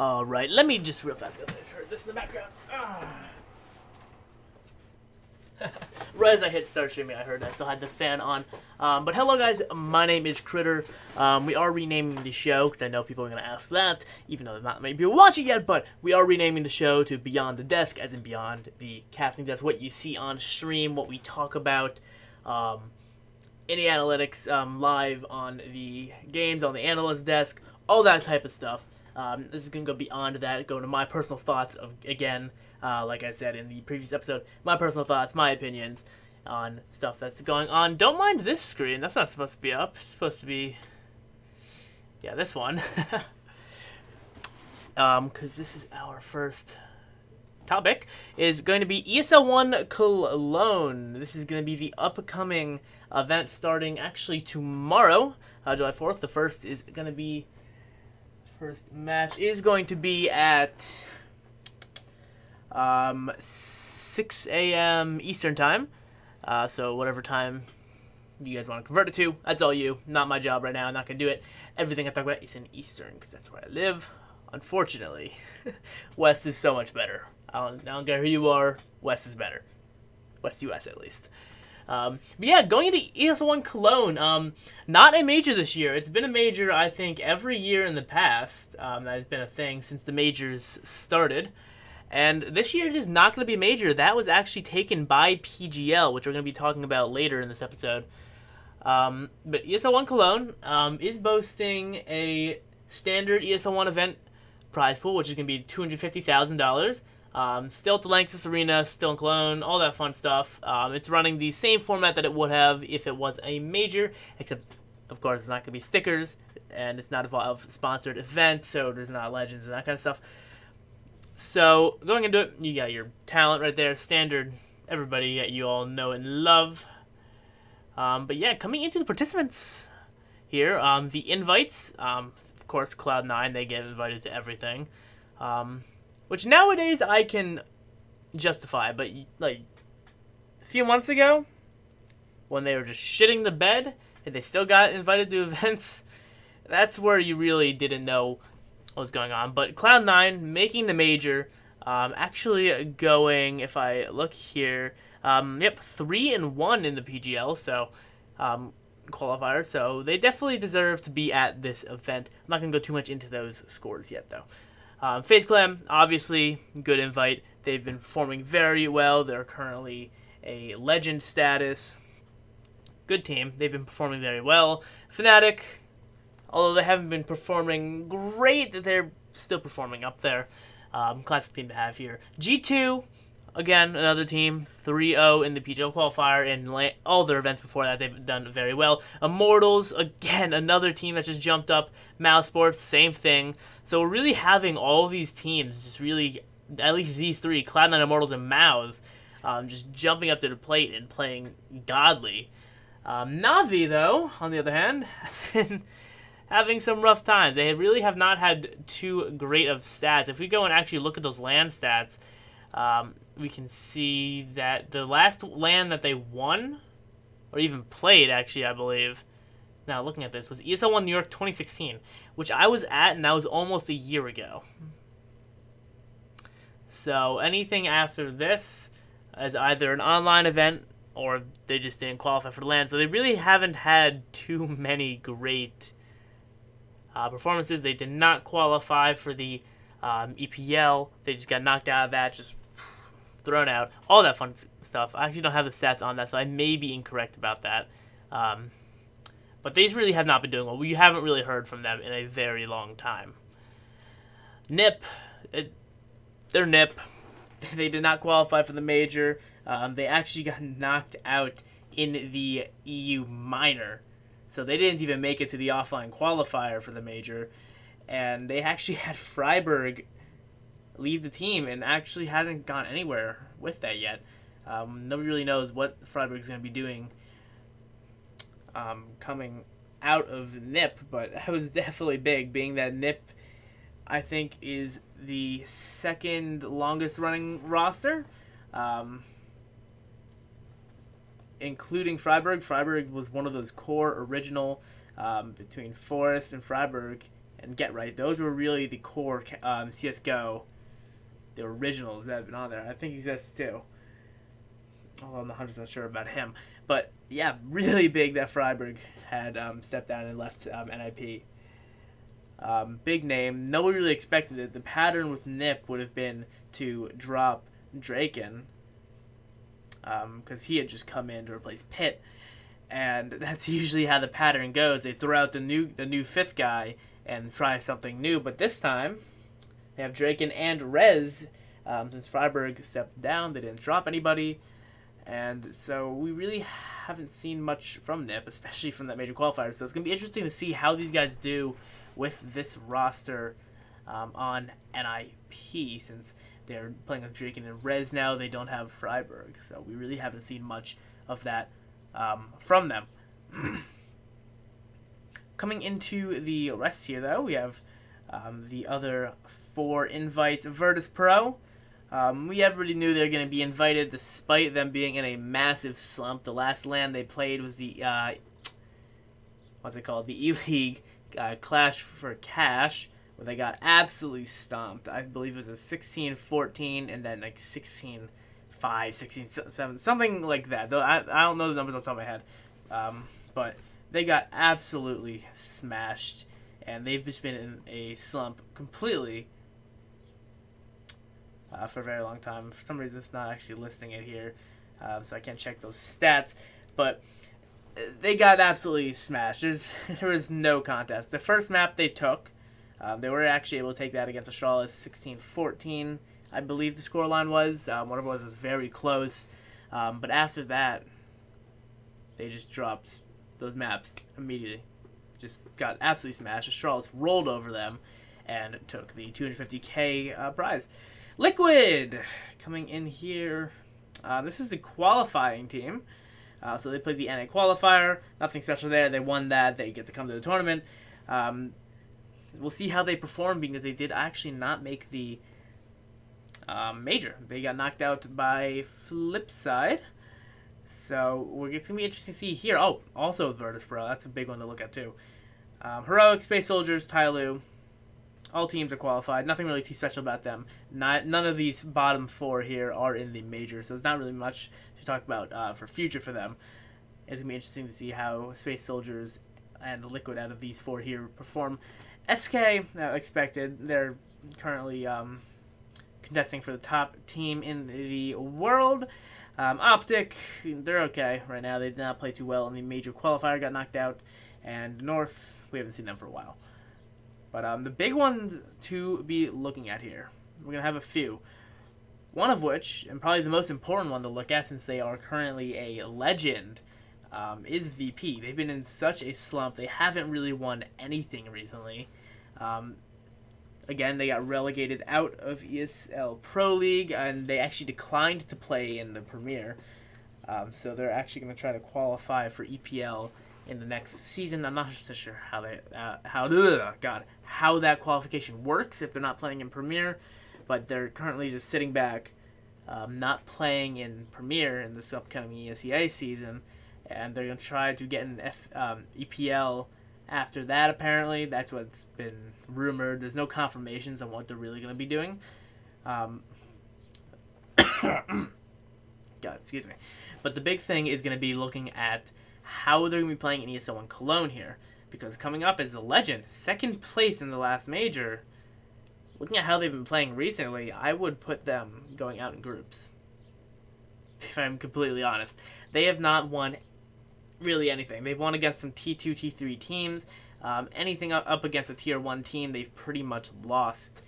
Alright, let me just real fast go. I just heard this in the background. Right as I hit start streaming, I heard I still had the fan on. But hello guys, my name is Critter. We are renaming the show, because I know people are going to ask that, even though not many people watch it yet, but we are renaming the show to Beyond the Desk, as in Beyond the Casting Desk, what you see on stream, what we talk about, any analytics live on the games, on the analyst desk, all that type of stuff. This is going to go beyond that, go into my personal thoughts of, again, like I said in the previous episode, my personal thoughts, my opinions on stuff that's going on. Don't mind this screen. That's not supposed to be up. It's supposed to be, yeah, this one. Because this is our first topic, is going to be ESL 1 Cologne. This is going to be the upcoming event starting actually tomorrow, July 4th. The first is going to be, first match is going to be at 6 a.m. Eastern time. So whatever time you guys want to convert it to, that's all you. Not my job right now. I'm not going to do it. Everything I talk about is in Eastern because that's where I live. Unfortunately, West is so much better. I don't care who you are. West is better. West US at least. But yeah, going into ESL 1 Cologne, not a major this year. It's been a major, I think, every year in the past. That has been a thing since the majors started. And this year it is not going to be a major. That was actually taken by PGL, which we're going to be talking about later in this episode. But ESL 1 Cologne is boasting a standard ESL 1 event prize pool, which is going to be $250,000. Still at the Lanxess Arena, still in Cologne, all that fun stuff. It's running the same format that it would have if it was a major, except, of course, it's not going to be stickers, and it's not a Valve-sponsored event, so there's not legends and that kind of stuff. So, going into it, you got your talent right there, standard, everybody that you all know and love. But yeah, coming into the participants here, the invites, of course, Cloud9, they get invited to everything. Which nowadays I can justify, but like a few months ago, when they were just shitting the bed and they still got invited to events, that's where you really didn't know what was going on. But Cloud9 making the major, actually going, if I look here, yep, 3-1 in the PGL, so qualifiers, so they definitely deserve to be at this event. I'm not going to go too much into those scores yet, though. FaZe Clan, obviously, good invite. They've been performing very well. They're currently a legend status. Good team. They've been performing very well. Fnatic, although they haven't been performing great, they're still performing up there. Classic team to have here. G2, again, another team, 3-0 in the PGL qualifier, and all their events before that, they've done very well. Immortals, again, another team that just jumped up. Mousesports, same thing. So we're really having all these teams just really, at least these three, Cloud9, Immortals, and Mouse, just jumping up to the plate and playing godly. Na'Vi, though, on the other hand, has been having some rough times. They really have not had too great of stats. If we go and actually look at those LAN stats, we can see that the last LAN that they won, or even played, actually, I believe, now looking at this, was ESL 1 New York 2016, which I was at, and that was almost a year ago. So anything after this is either an online event, or they just didn't qualify for the LAN, so they really haven't had too many great performances. They did not qualify for the EPL. They just got knocked out of that, just thrown out, all that fun stuff. I actually don't have the stats on that, so I may be incorrect about that. But they really have not been doing well. We haven't really heard from them in a very long time. NIP, they're NIP. They did not qualify for the major. They actually got knocked out in the EU minor. So they didn't even make it to the offline qualifier for the major. And they actually had Freiburg leave the team and actually hasn't gone anywhere with that yet. Nobody really knows what Freiburg is going to be doing coming out of NIP, but that was definitely big, being that NIP, I think, is the second longest running roster, including Freiburg. Freiburg was one of those core original between Forest and Freiburg, and Get Right. Those were really the core CSGO, the originals that have been on there. I think exists too. Although I'm not 100% sure about him. But yeah, really big that friberg had stepped down and left NIP. Big name. Nobody really expected it. The pattern with NIP would have been to drop Draken, because he had just come in to replace Pitt. And that's usually how the pattern goes. They throw out the new fifth guy and try something new. But this time, they have Draken and Rez. Since friberg stepped down, they didn't drop anybody. And so we really haven't seen much from NIP, especially from that major qualifier. So it's going to be interesting to see how these guys do with this roster on NIP, since they're playing with Draken and Rez now. They don't have friberg. So we really haven't seen much of that from them. Coming into the rest here, though, we have the other 4 invites. Virtus.pro. We already knew they were going to be invited despite them being in a massive slump. The last LAN they played was the, what's it called? The E-League Clash for Cash, where they got absolutely stomped. I believe it was a 16-14 and then like 16-5, 16-7, something like that. Though I don't know the numbers off the top of my head. But they got absolutely smashed, and they've just been in a slump completely for a very long time. For some reason, it's not actually listing it here, so I can't check those stats. But they got absolutely smashed. There was no contest. The first map they took, they were actually able to take that against Astralis 16-14, I believe the scoreline was. One of it was very close. But after that, they just dropped those maps immediately. Just got absolutely smashed. Astralis rolled over them and took the 250K prize. Liquid coming in here. This is a qualifying team. So they played the NA qualifier. Nothing special there. They won that. They get to come to the tournament. We'll see how they perform, being that they did actually not make the major. They got knocked out by Flipside. So it's going to be interesting to see here. Oh, also Virtus.pro. That's a big one to look at too. Heroic, Space Soldiers, Tyloo. All teams are qualified. Nothing really too special about them. None of these bottom 4 here are in the major, so there's not really much to talk about for future for them. It's going to be interesting to see how Space Soldiers and Liquid out of these 4 here perform. SK, expected. They're currently contesting for the top team in the world. Optic, they're okay right now. They did not play too well in the major qualifier, got knocked out. And North, we haven't seen them for a while. But the big ones to be looking at here, we're going to have a few. One of which, and probably the most important one to look at since they are currently a legend, is VP. They've been in such a slump. They haven't really won anything recently. Again, they got relegated out of ESL Pro League, and they actually declined to play in the Premier. So they're actually going to try to qualify for EPL in the next season. I'm not so sure how they how that qualification works if they're not playing in Premier, but they're currently just sitting back, not playing in Premier in this upcoming ESEA season, and they're going to try to get an EPL after that. Apparently, that's what's been rumored. There's no confirmations on what they're really going to be doing. God, excuse me. But the big thing is going to be looking at how they're going to be playing in ESL 1 Cologne here, because coming up is the Legend, 2nd place in the last major. Looking at how they've been playing recently, I would put them going out in groups, if I'm completely honest. They have not won really anything. They've won against some T2, T3 teams. Anything up against a Tier 1 team, they've pretty much lost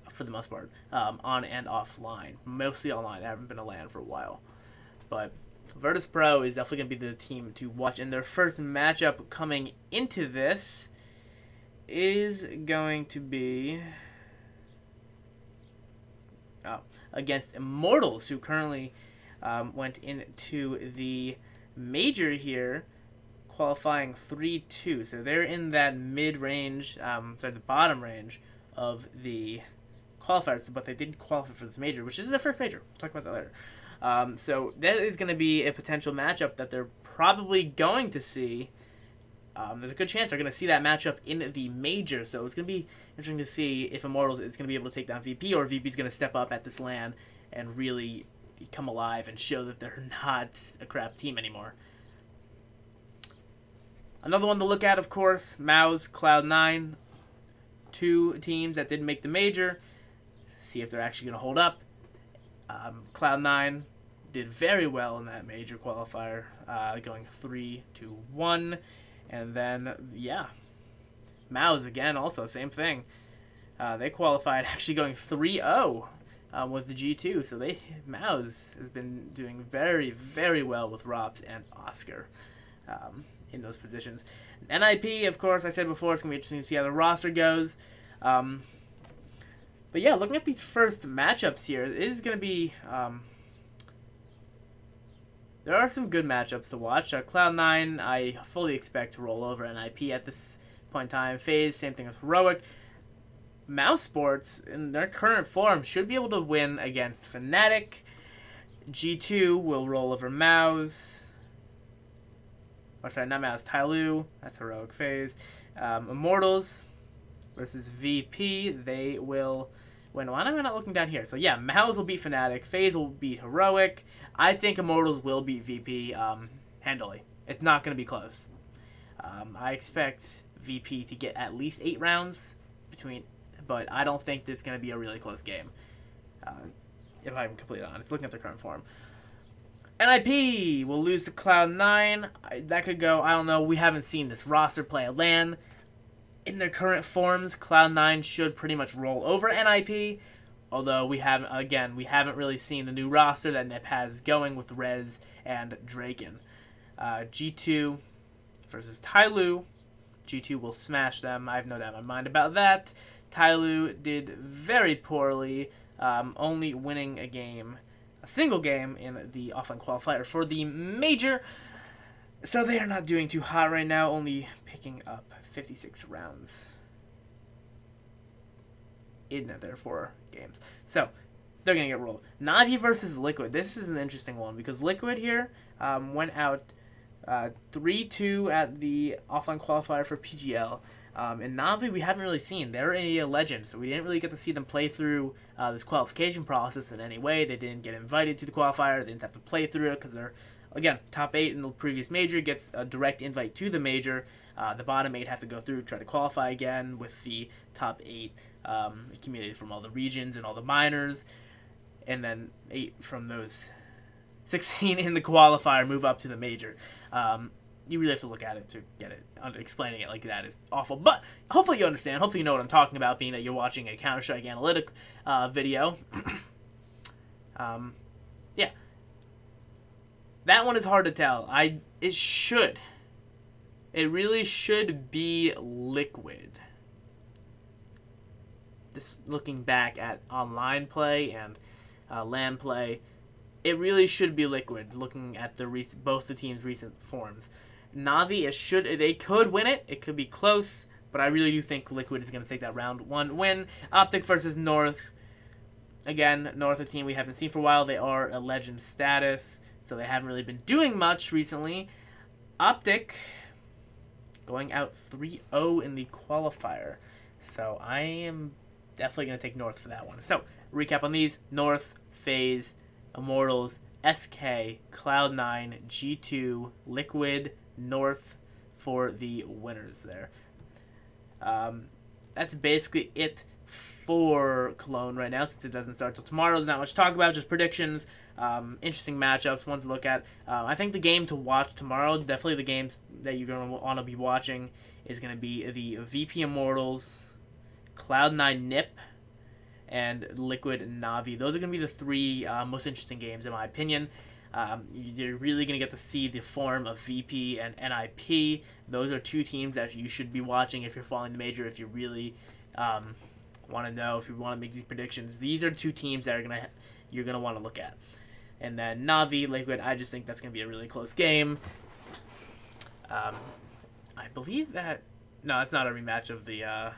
for the most part, on and offline. Mostly online. They haven't been a LAN for a while. But Virtus.pro is definitely going to be the team to watch. And their first matchup coming into this is going to be against Immortals, who currently went into the major here, qualifying 3-2. So they're in that mid-range, the bottom range of the qualifiers, but they did qualify for this major, which is their first major. We'll talk about that later. So that is going to be a potential matchup that they're probably going to see there's a good chance they're going to see that matchup in the major. So it's going to be interesting to see if Immortals is going to be able to take down VP, or VP is going to step up at this LAN and really come alive and show that they're not a crap team anymore. Another one to look at, of course, MOUZ, Cloud9, two teams that didn't make the major. See if they're actually going to hold up. Cloud9 did very well in that major qualifier, going 3-1. And then, yeah, MOUZ again, also same thing. They qualified actually going 3-0 with the G2. So MOUZ has been doing very, very well with Rops and Oscar in those positions. NIP, of course, I said before, it's going to be interesting to see how the roster goes. But yeah, looking at these first matchups here, it is going to be... there are some good matchups to watch. Cloud9, I fully expect to roll over NIP at this point in time. FaZe, same thing with Heroic. mousesports, in their current form, should be able to win against Fnatic. G2 will roll over MOUZ. Or sorry, not MOUZ, Tyloo. That's Heroic FaZe. Immortals versus VP. They will win. Why am I not looking down here? So yeah, MOUZ will beat Fnatic. FaZe will beat Heroic. I think Immortals will beat VP handily. It's not going to be close. I expect VP to get at least 8 rounds between, but I don't think this is going to be a really close game. If I'm completely honest, looking at their current form. NIP will lose to Cloud9. That could go, I don't know. We haven't seen this roster play a LAN. In their current forms, Cloud9 should pretty much roll over NIP. Although we haven't really seen the new roster that NIP has going with Rez and Draken. G2 versus Tyloo. G2 will smash them. I have no doubt in my mind about that. Tyloo did very poorly, only winning a single game in the offline qualifier for the major. So they are not doing too hot right now, only picking up 56 rounds in their 4 games. So they're going to get rolled. Navi versus Liquid. This is an interesting one because Liquid here went out 3-2 at the offline qualifier for PGL. And Navi we haven't really seen. They're a legend, so we didn't really get to see them play through this qualification process in any way. They didn't get invited to the qualifier. They didn't have to play through it because they're, again, top 8 in the previous major, gets a direct invite to the major. The bottom 8 have to go through, try to qualify again with the top 8 accumulated from all the regions and all the minors. And then 8 from those 16 in the qualifier move up to the major. You really have to look at it to get it. Explaining it like that is awful. But hopefully you understand. Hopefully you know what I'm talking about, being that you're watching a Counter-Strike analytic video. Yeah. That one is hard to tell. It really should be Liquid. Just looking back at online play and LAN play, it really should be Liquid. Looking at both the teams' recent forms, Navi they could win it. It could be close, but I really do think Liquid is going to take that round 1 win. Optic versus North. Again, North, a team we haven't seen for a while. They are a legend status, so they haven't really been doing much recently. Optic going out 3-0 in the qualifier. So I am definitely going to take North for that one. So, recap on these. North, FaZe, Immortals, SK, Cloud9, G2, Liquid, North for the winners there. That's basically it for Cologne right now, since it doesn't start till tomorrow. There's not much to talk about, just predictions, interesting matchups, ones to look at. I think the game to watch tomorrow, definitely the games that you're going to want to be watching, is going to be the VP Immortals, Cloud9 NIP, and Liquid Navi. Those are going to be the 3 most interesting games, in my opinion. You're really going to get to see the form of VP and NIP. Those are 2 teams that you should be watching if you're following the major, if you really want to know, if you want to make these predictions. These are 2 teams that you're going to want to look at. And then Navi, Liquid, I just think that's going to be a really close game. I believe that... No, it's not a rematch of the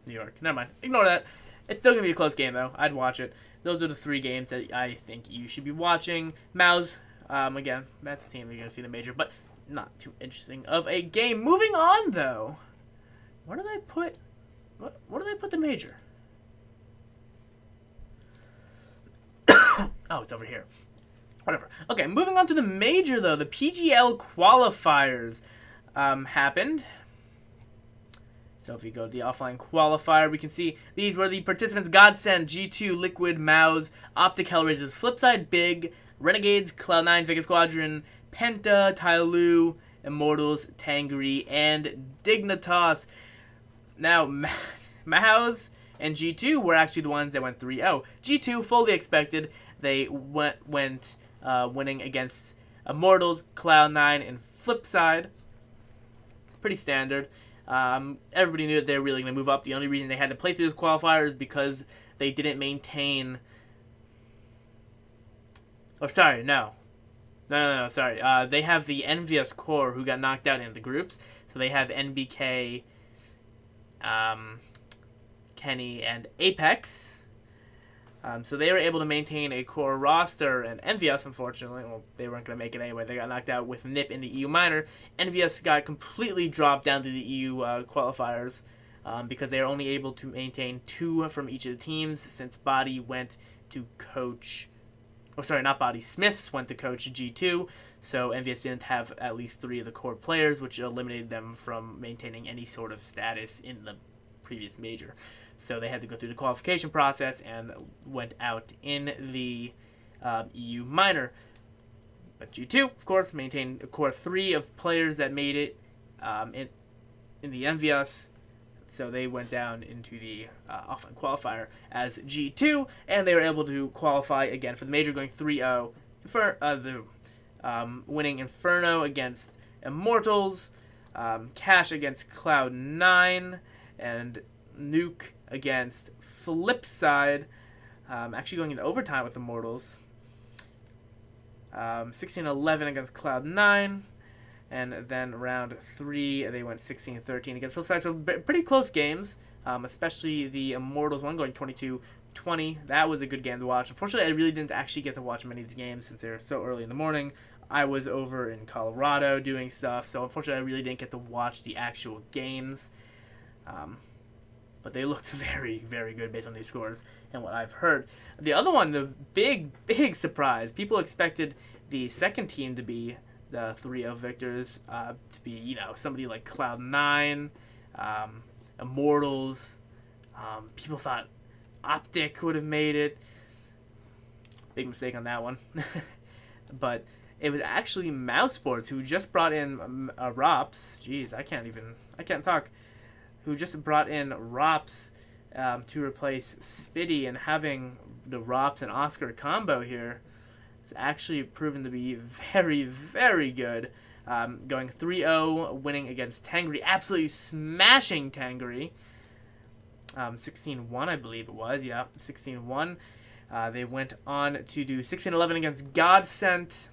New York. Never mind. Ignore that. It's still going to be a close game, though. I'd watch it. Those are the 3 games that I think you should be watching. MOUZ, again, that's the team you're going to see in the major. But not too interesting of a game. Moving on, though. Where did I put... Where did I put the major? Oh, it's over here. Whatever. Okay, moving on to the major, though. The PGL qualifiers happened. So if we go to the offline qualifier, we can see these were the participants: Godsend, G2, Liquid, Mouse, Optic, Hellraisers, Flipside, Big, Renegades, Cloud9, Vega Squadron, Penta, Tyloo, Immortals, Tangri, and Dignitas. Now, Mouse and G2 were actually the ones that went 3-0. G2, fully expected, they went winning against Immortals, Cloud9, and Flipside. It's pretty standard. Everybody knew that they were really going to move up. The only reason they had to play through those qualifiers is because they didn't maintain... Oh, sorry, no. No, sorry. They have the Envious Core who got knocked out in the groups. So they have NBK, Kenny, and Apex. So they were able to maintain a core roster, and Envious, unfortunately, well, they weren't going to make it anyway. They got knocked out with Nip in the EU Minor. Envious got completely dropped down to the EU qualifiers because they were only able to maintain 2 from each of the teams since Body went to coach... Oh, sorry, not Body. Smiths went to coach G2, so Envious didn't have at least 3 of the core players, which eliminated them from maintaining any sort of status in the previous major. So they had to go through the qualification process and went out in the EU Minor. But G2, of course, maintained a core 3 of players that made it in the Envious. So they went down into the offline qualifier as G2, and they were able to qualify again for the major, going 3-0 for winning Inferno against Immortals, Cash against Cloud9, and Nuke against Flipside, actually going into overtime with Immortals. 16-11 against Cloud9, and then round 3 they went 16-13 against Flipside. So pretty close games, especially the Immortals one going 22-20. That was a good game to watch. Unfortunately, I really didn't actually get to watch many of these games since they were so early in the morning. I was over in Colorado doing stuff, so unfortunately I really didn't get to watch the actual games. But they looked very, very good based on these scores and what I've heard. The other one, the big surprise, people expected the second team to be the 3-0 victors, to be, you know, somebody like Cloud9, Immortals. People thought Optic would have made it. Big mistake on that one. But it was actually Mouse Sports who just brought in Rops. Jeez, I can't talk. Who just brought in Rops to replace Spitty, and having the Rops and Oscar combo here is actually proven to be very, very good. Going 3-0, winning against Tangri, absolutely smashing Tangri. 16-1, I believe it was. Yeah, 16-1. They went on to do 16-11 against Godsent.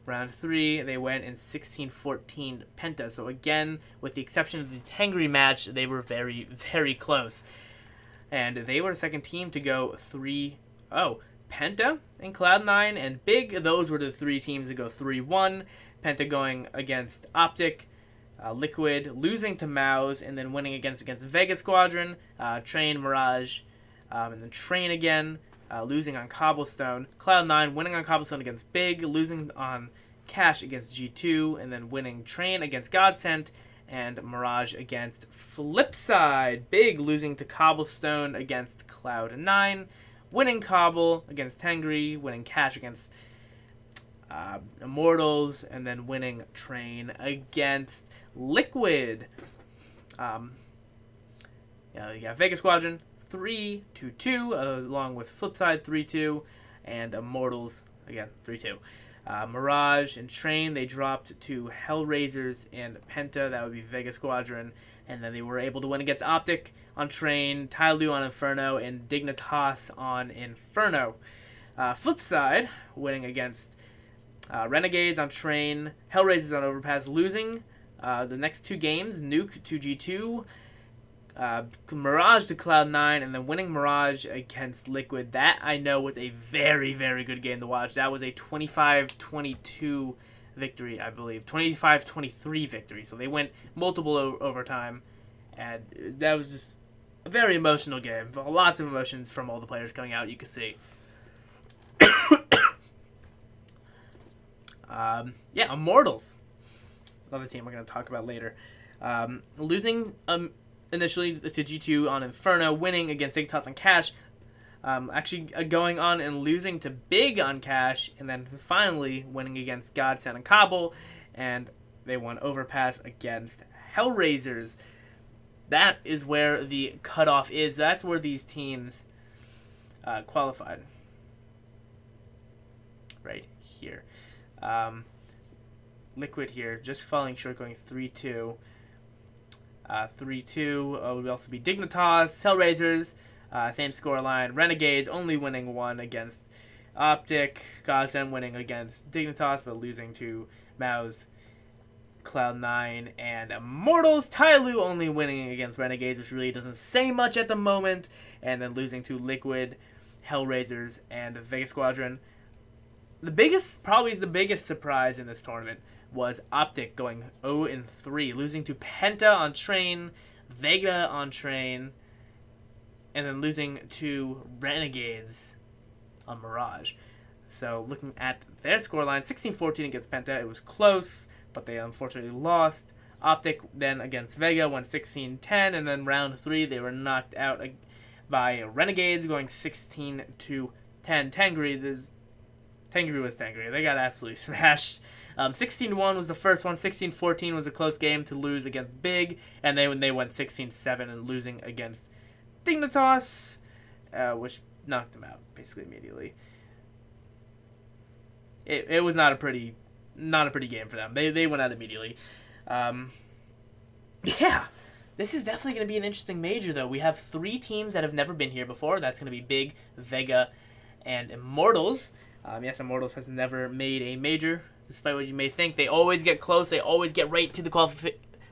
Round 3, they went in 16-14 Penta. So again, with the exception of the Tangri match, they were very, very close. And they were the second team to go 3-0. Penta and Cloud9 and Big, those were the 3 teams to go 3-1. Penta going against Optic, Liquid, losing to Mouse, and then winning against Vega Squadron, Train, Mirage, and then Train again. Losing on Cobblestone. Cloud9 winning on Cobblestone against Big, losing on Cash against G2, and then winning Train against Godsent, and Mirage against Flipside. Big losing to Cobblestone against Cloud9, winning Cobble against Tangri, winning Cash against Immortals, and then winning Train against Liquid. You got Vega Squadron 3-2, along with Flipside 3-2, and Immortals again 3-2. Mirage and Train, they dropped to Hellraisers and Penta. That would be Vega Squadron, and then they were able to win against Optic on Train, Tyloo on Inferno, and Dignitas on Inferno. Flipside winning against Renegades on Train, Hellraisers on Overpass, losing the next 2 games, Nuke to G2, Mirage to Cloud9, and then winning Mirage against Liquid. That, I know, was a very, very good game to watch. That was a 25-22 victory, I believe. 25-23 victory. So they went multiple overtime, and that was just a very emotional game. Lots of emotions from all the players coming out, you could see. Yeah, Immortals. Another team we're going to talk about later. Losing initially to G2 on Inferno, winning against Dignitas and Cash. Actually going on and losing to Big on Cash, and then finally winning against Godsend and Kabul, and they won Overpass against Hellraisers. That is where the cutoff is. That's where these teams qualified. Right here. Liquid here, just falling short, going 3-2. 3-2 would also be Dignitas, Hellraisers, same scoreline. Renegades only winning one against Optic. Godsend winning against Dignitas, but losing to Mao's Cloud9 and Immortals. Tyloo only winning against Renegades, which really doesn't say much at the moment, and then losing to Liquid, Hellraisers, and Vega Squadron. Probably the biggest surprise in this tournament was Optic going 0-3, losing to Penta on Train, Vega on Train, and then losing to Renegades on Mirage. So looking at their scoreline, 16-14 against Penta, it was close, but they unfortunately lost. Optic then against Vega went 16-10, and then round 3 they were knocked out by Renegades, going 16-10. Tengri was Tengri. They got absolutely smashed. 16-1 was the first one. 16-14 was a close game to lose against Big, and they went 16-7 and losing against Dignitas, which knocked them out basically immediately. It was not a pretty game for them. They went out immediately. Yeah, this is definitely going to be an interesting major, though. We have 3 teams that have never been here before. That's going to be Big, Vega, and Immortals. Yes, Immortals has never made a major, despite what you may think. They always get close. They always get right to the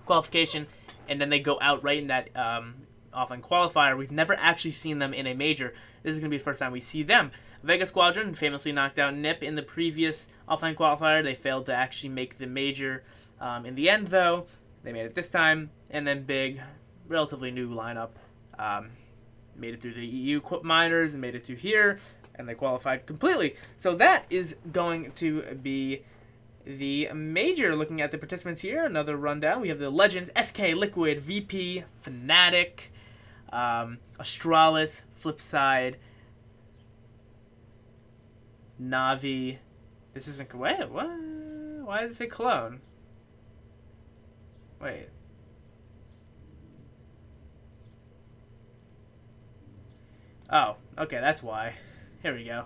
qualification, and then they go out right in that offline qualifier. We've never actually seen them in a major. This is going to be the first time we see them. Vega Squadron famously knocked out NiP in the previous offline qualifier. They failed to actually make the major in the end, though. They made it this time. And then Big, relatively new lineup, made it through the EU minors and made it to here, and they qualified completely. So that is going to be the major. Looking at the participants here, another rundown. We have the Legends, SK, Liquid, VP, Fnatic, Astralis, Flipside, Navi. This isn't... Wait, what? Why does it say Cologne? Wait. Oh, okay, that's why. Here we go.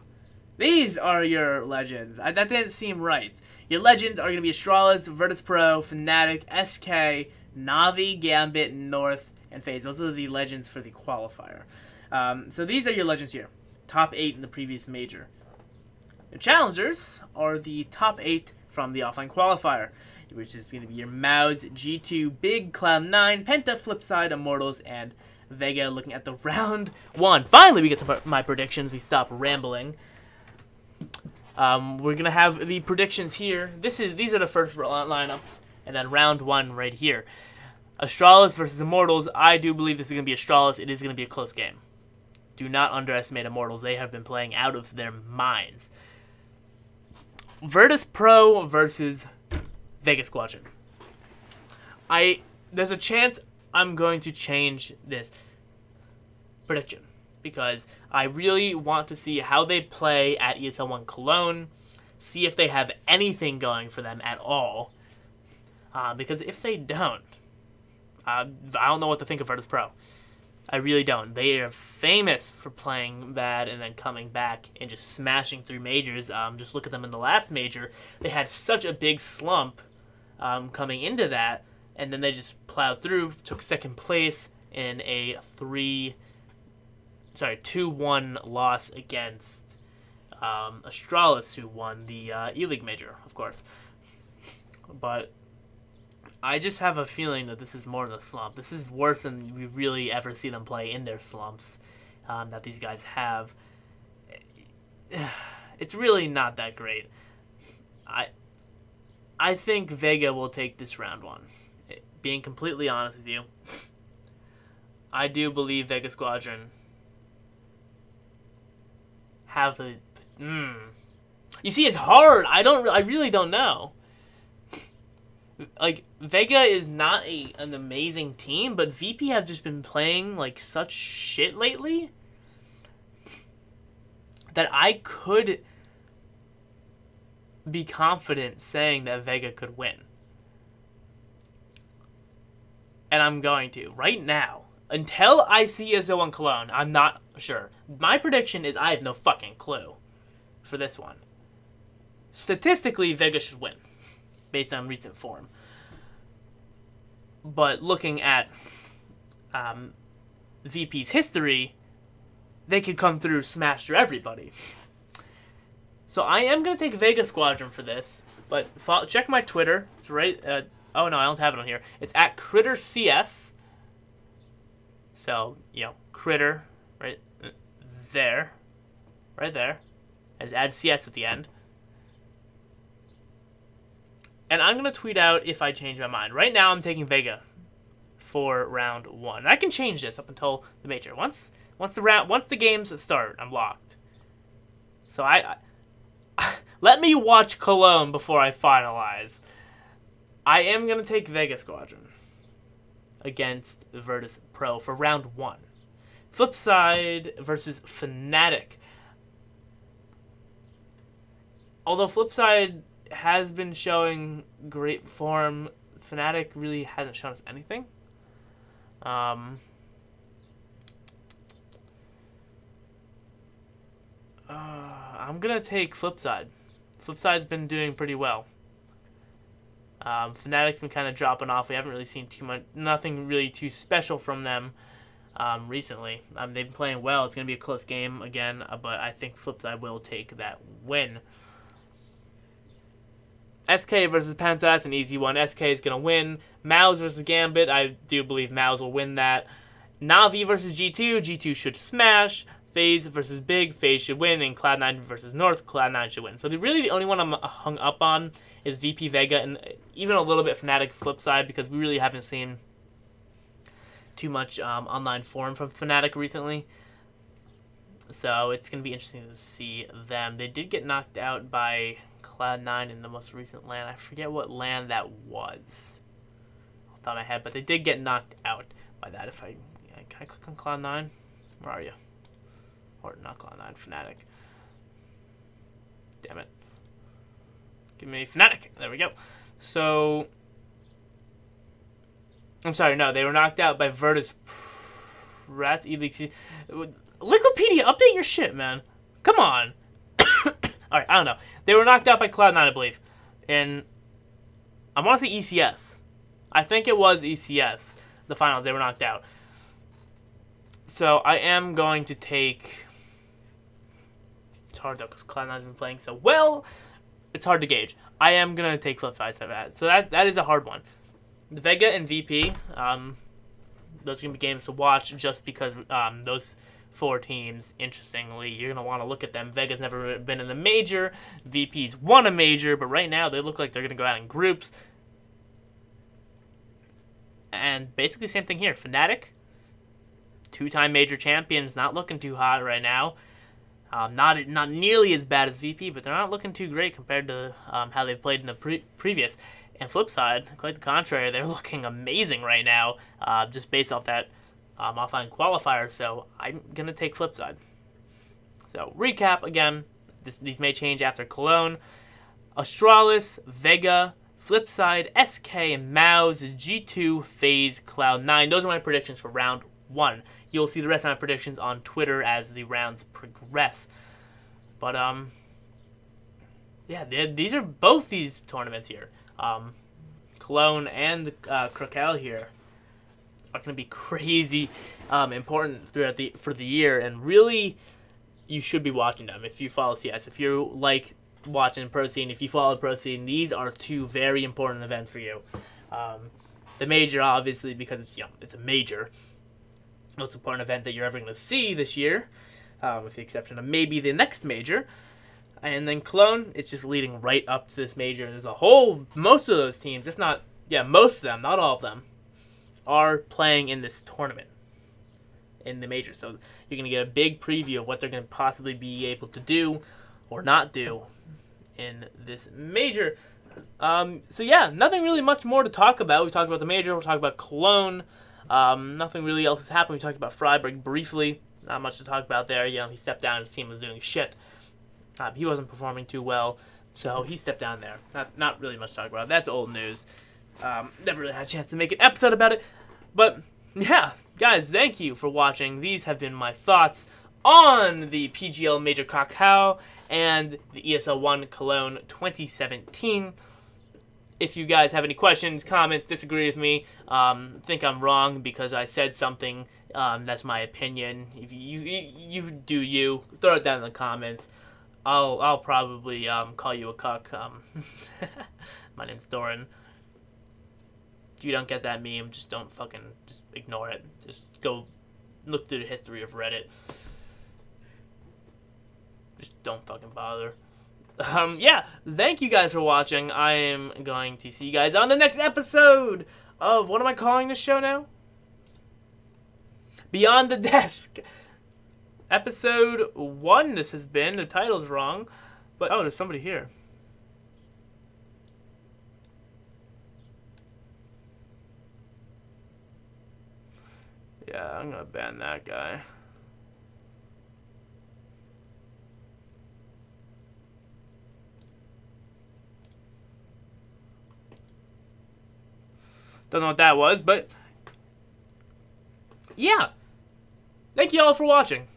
These are your Legends. That didn't seem right. Your Legends are going to be Astralis, Virtus.pro, Fnatic, SK, Navi, Gambit, North, and FaZe. Those are the Legends for the qualifier. So these are your Legends here. Top 8 in the previous major. Your Challengers are the top 8 from the offline qualifier, which is going to be your Maus, G2, Big, Cloud9, Penta, Flipside, Immortals, and Vega. Looking at the round 1. Finally, we get to my predictions. We stop rambling. We're going to have the predictions here. These are the first lineups, and then round 1 right here. Astralis versus Immortals. I do believe this is going to be Astralis. It is going to be a close game. Do not underestimate Immortals. They have been playing out of their minds. Virtus.pro versus Vega Squadron. There's a chance I'm going to change this prediction because I really want to see how they play at ESL One Cologne, see if they have anything going for them at all. Because if they don't, I don't know what to think of Virtus.pro. I really don't. They are famous for playing bad and then coming back and just smashing through majors. Just look at them in the last major. They had such a big slump coming into that, and then they just plowed through, took second place in a 2-1 loss against Astralis, who won the E-League major, of course. But I just have a feeling that this is more than a slump. This is worse than we really ever see them play in their slumps that these guys have. It's really not that great. I think Vega will take this round one. Being completely honest with you, I do believe Vega Squadron have the. You see, it's hard. I really don't know. Like, Vega is not an amazing team, but VP have just been playing like such shit lately that I could be confident saying that Vega could win. And I'm going to. Right now. Until I see ESO on Cologne, I'm not sure. My prediction is I have no fucking clue for this one. Statistically, Vega should win. Based on recent form. But looking at VP's history, they could come through, smash through everybody. So I am going to take Vega Squadron for this. But check my Twitter. It's right... oh, no, I don't have it on here. It's at CritterCS. So, you know, Critter, right there. Right there. And add CS at the end. And I'm going to tweet out if I change my mind. Right now, I'm taking Vega for round one. I can change this up until the major. Once the games start, I'm locked. So I let me watch Cologne before I finalize. I am going to take Vega Squadron against Virtus Pro for round one. Flipside versus Fnatic. Although Flipside has been showing great form, Fnatic really hasn't shown us anything. I'm going to take Flipside. Flipside's been doing pretty well. Fnatic's been kind of dropping off. We haven't really seen nothing really too special from them recently. They've been playing well. It's going to be a close game again, but I think Flipside will take that win. SK versus Penta, that's an easy one. SK is going to win. Mouse versus Gambit, I do believe Mouse will win that. Na'Vi versus G2, G2 should smash. FaZe versus Big, FaZe should win. And Cloud9 versus North, Cloud9 should win. So really the only one I'm hung up on is VP Vega and even a little bit Fnatic Flipside because we really haven't seen too much online form from Fnatic recently. So it's going to be interesting to see them. They did get knocked out by Cloud9 in the most recent LAN. I forget what LAN that was off the top of my head, but they did get knocked out by that. Can I click on Cloud9? Where are you? Or not Cloud9, Fnatic. Damn it. Give me Fnatic. There we go. So, I'm sorry, no, they were knocked out by Virtus. Rats, Liquipedia, update your shit, man. Come on. Alright, I don't know. They were knocked out by Cloud9, I believe. And I want to say ECS. I think it was ECS. The finals, they were knocked out. So I am going to take... It's hard though, because Cloud9's been playing so well. It's hard to gauge. I am going to take Flipside. So that is a hard one. The Vega and VP, those are going to be games to watch just because those four teams, interestingly, you're going to want to look at them. Vega's never been in a major. VP's won a major, but right now they look like they're going to go out in groups. And basically same thing here. Fnatic, two-time major champions, not looking too hot right now. Not nearly as bad as VP, but they're not looking too great compared to how they've played in the previous. And Flipside, quite the contrary, they're looking amazing right now, just based off that offline qualifier. So I'm gonna take Flipside. So recap again. These may change after Cologne. Astralis, Vega, Flipside, SK, and Mouse, G2, FaZe, Cloud9. Those are my predictions for round one. You'll see the rest of my predictions on Twitter as the rounds progress. But yeah, these are both these tournaments here. Cologne and Krakow here are going to be crazy important for the year, and really you should be watching them if you follow CS. If you like watching Pro Scene, if you follow Pro Scene, these are two very important events for you. The major, obviously, because it's a major, most important event that you're ever going to see this year, with the exception of maybe the next major. And then Cologne, it's just leading right up to this major. And there's most of those teams, if not, yeah, most of them, not all of them, are playing in this tournament in the major. So you're going to get a big preview of what they're going to possibly be able to do or not do in this major. So yeah, nothing really much more to talk about. We talked about the major. We'll talk about Cologne. Nothing really else has happened. We talked about Freiburg briefly. Not much to talk about there. You know, he stepped down. His team was doing shit. He wasn't performing too well, so he stepped down there. Not really much to talk about. That's old news. Never really had a chance to make an episode about it. But yeah, guys, thank you for watching. These have been my thoughts on the PGL Major Krakow and the ESL 1 Cologne 2017. If you guys have any questions, comments, disagree with me, think I'm wrong because I said something, that's my opinion. If you do you, throw it down in the comments. I'll probably call you a cuck. My name's Doran. If you don't get that meme, just ignore it. Just go look through the history of Reddit. Just don't fucking bother. Yeah, thank you guys for watching. I am going to see you guys on the next episode of, what am I calling this show now? Beyond the Desk. Episode 1 this has been. The title's wrong. But, oh, there's somebody here. Yeah, I'm gonna ban that guy. Don't know what that was, but yeah. Thank you all for watching.